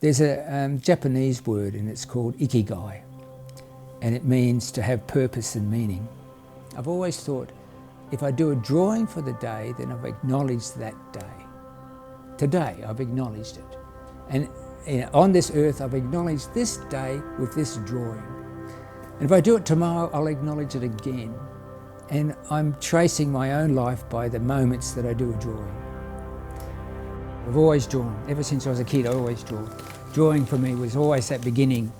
There's a Japanese word and it's called ikigai, and it means to have purpose and meaning. I've always thought if I do a drawing for the day, then I've acknowledged that day. Today I've acknowledged it. And on this earth I've acknowledged this day with this drawing. And if I do it tomorrow, I'll acknowledge it again. And I'm tracing my own life by the moments that I do a drawing. I've always drawn. Ever since I was a kid, I always draw. Drawing for me was always that beginning.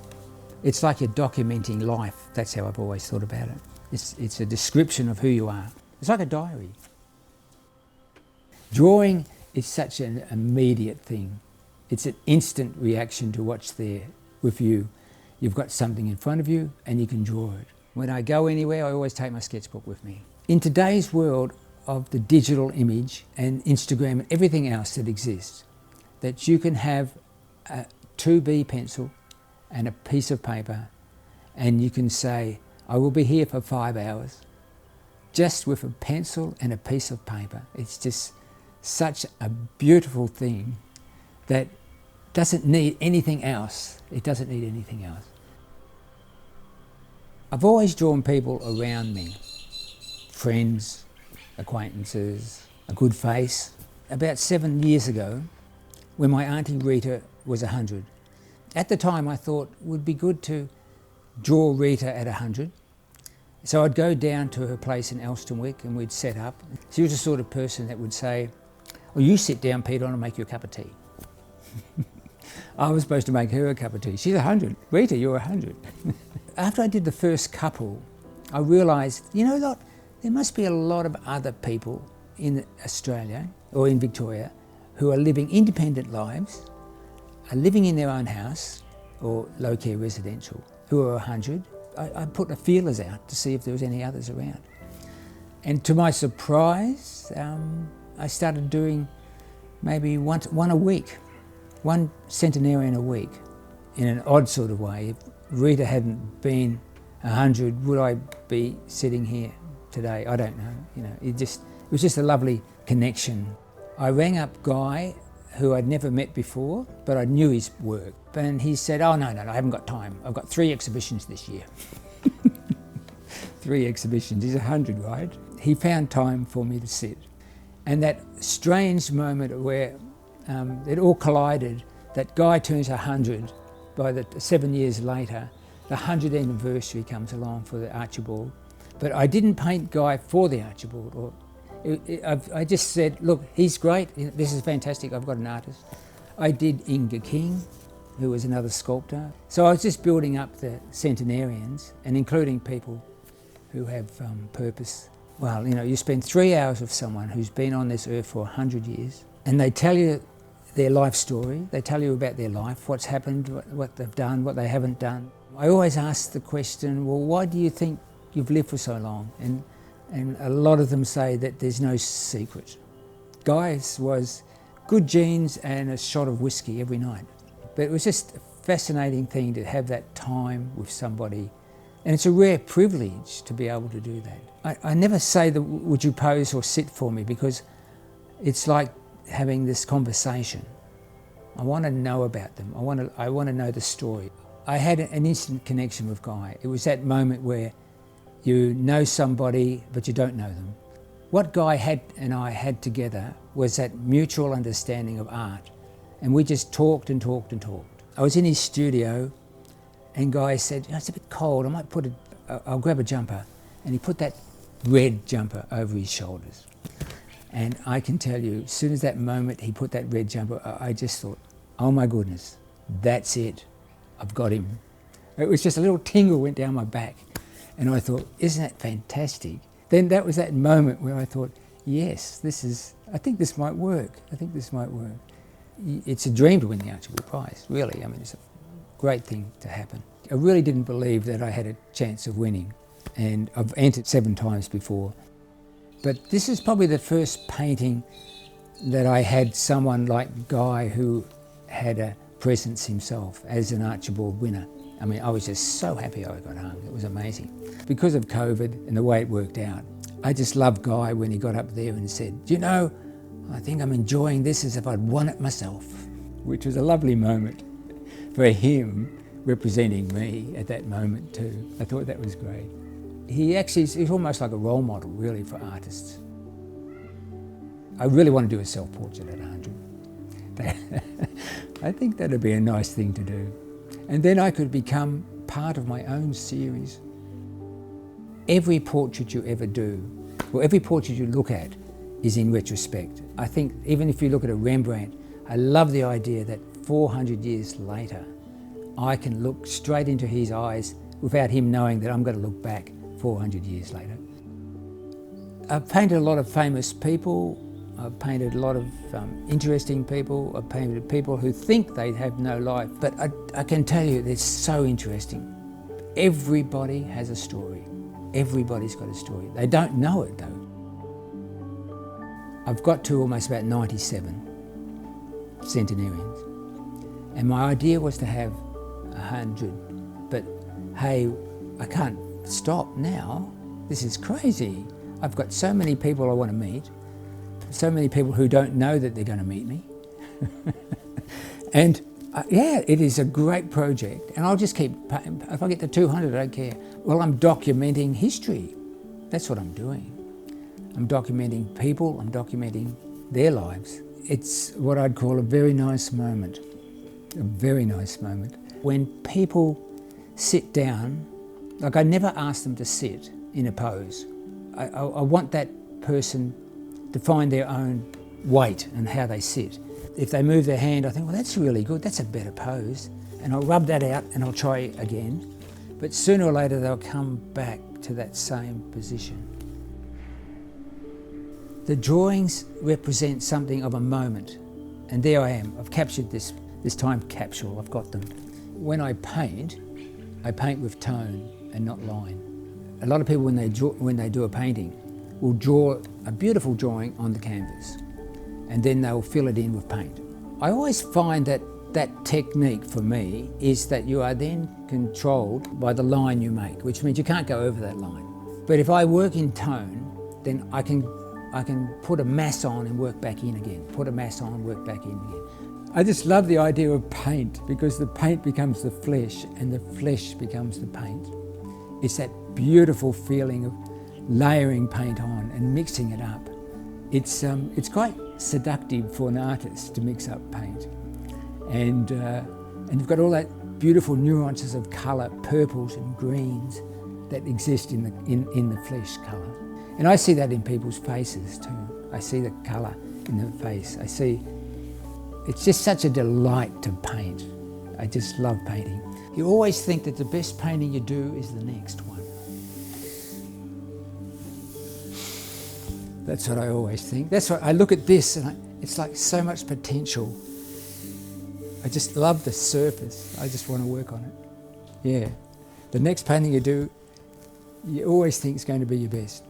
It's like you're documenting life. That's how I've always thought about it. It's a description of who you are. It's like a diary. Drawing is such an immediate thing. It's an instant reaction to what's there with you. You've got something in front of you and you can draw it. When I go anywhere, I always take my sketchbook with me. In today's world of the digital image and Instagram and everything else that exists, that you can have a 2B pencil and a piece of paper and you can say, I will be here for 5 hours, just with a pencil and a piece of paper. It's just such a beautiful thing that doesn't need anything else. It doesn't need anything else. I've always drawn people around me, friends, acquaintances, a good face. About 7 years ago, when my Auntie Rita was 100, at the time I thought it would be good to draw Rita at 100. So I'd go down to her place in Elstonwick and we'd set up. She was the sort of person that would say, well, you sit down, Peter, and I'll make you a cup of tea. I was supposed to make her a cup of tea. She's 100. Rita, you're 100. After I did the first couple, I realised, you know what, there must be a lot of other people in Australia or in Victoria who are living independent lives, are living in their own house or low-care residential, who are 100. I put the feelers out to see if there was any others around. And to my surprise, I started doing maybe one a week, one centenarian a week, in an odd sort of way. If Rita hadn't been 100, would I be sitting here today? I don't know. You know, it was just a lovely connection. I rang up Guy, who I'd never met before, but I knew his work. And he said, oh, no, I haven't got time. I've got 3 exhibitions this year. 3 exhibitions, he's 100, right? He found time for me to sit. And that strange moment where it all collided, that Guy turns 100, by 7 years later, the 100th anniversary comes along for the Archibald. But I didn't paint Guy for the Archibald. I just said, look, he's great, this is fantastic, I've got an artist. I did Inga King, who was another sculptor. So I was just building up the centenarians and including people who have purpose. Well, you know, you spend 3 hours with someone who's been on this earth for 100 years and they tell you their life story, they tell you about their life, what's happened, what they've done, what they haven't done. I always ask the question, well, why do you think you've lived for so long? And a lot of them say that there's no secret. Guy's was good genes and a shot of whiskey every night. But it was just a fascinating thing to have that time with somebody. And it's a rare privilege to be able to do that. I never say that, would you pose or sit for me, because it's like having this conversation. I want to know about them. I want to know the story. I had an instant connection with Guy. It was that moment where you know somebody, but you don't know them. What Guy and I had together was that mutual understanding of art. And we just talked and talked and talked. I was in his studio and Guy said, you know, it's a bit cold, I might I'll grab a jumper. And he put that red jumper over his shoulders. And I can tell you, as soon as that moment he put that red jumper, I just thought, oh my goodness, that's it, I've got him. It was just a little tingle went down my back. And I thought, isn't that fantastic? Then that was that moment where I thought, yes, I think this might work. I think this might work. It's a dream to win the Archibald Prize, really. I mean, it's a great thing to happen. I really didn't believe that I had a chance of winning. And I've entered 7 times before. But this is probably the first painting that I had someone like Guy who had a presence himself as an Archibald winner. I mean, I was just so happy I got home. It was amazing. Because of COVID and the way it worked out, I just loved Guy when he got up there and said, you know, I think I'm enjoying this as if I'd won it myself, which was a lovely moment. for him representing me at that moment too. I thought that was great. He's almost like a role model really for artists. I really want to do a self-portrait at 100. I think that'd be a nice thing to do. And then I could become part of my own series. Every portrait you ever do, or every portrait you look at, is in retrospect. I think even if you look at a Rembrandt, I love the idea that 400 years later, I can look straight into his eyes without him knowing that I'm going to look back 400 years later. I've painted a lot of famous people. I've painted a lot of interesting people. I've painted people who think they have no life. But I can tell you, it's so interesting. Everybody has a story. Everybody's got a story. They don't know it though. I've got to almost about 97 centenarians. And my idea was to have 100. But hey, I can't stop now. This is crazy. I've got so many people I want to meet. So many people who don't know that they're going to meet me. And yeah, it is a great project. And I'll just keep, if I get to 200, I don't care. Well, I'm documenting history. That's what I'm doing. I'm documenting people, I'm documenting their lives. It's what I'd call a very nice moment. A very nice moment. When people sit down, like I never ask them to sit in a pose. I want that person to find their own weight and how they sit. If they move their hand, I think, well, that's really good, that's a better pose. And I'll rub that out and I'll try again. But sooner or later, they'll come back to that same position. The drawings represent something of a moment. And there I am, I've captured this time capsule, I've got them. When I paint with tone and not line. A lot of people, when they do a painting, will draw a beautiful drawing on the canvas and then they'll fill it in with paint. I always find that that technique for me is that you are then controlled by the line you make, which means you can't go over that line. But if I work in tone, then I can put a mass on and work back in again, put a mass on, work back in again. I just love the idea of paint because the paint becomes the flesh and the flesh becomes the paint. It's that beautiful feeling of layering paint on and mixing it up. It's quite seductive for an artist to mix up paint. And you've got all that beautiful nuances of colour, purples and greens that exist in the flesh colour. And I see that in people's faces too. I see the colour in the face. It's just such a delight to paint. I just love painting. You always think that the best painting you do is the next one. That's what I always think. That's why I look at this and it's like so much potential. I just love the surface. I just want to work on it. Yeah. The next painting you do, you always think is going to be your best.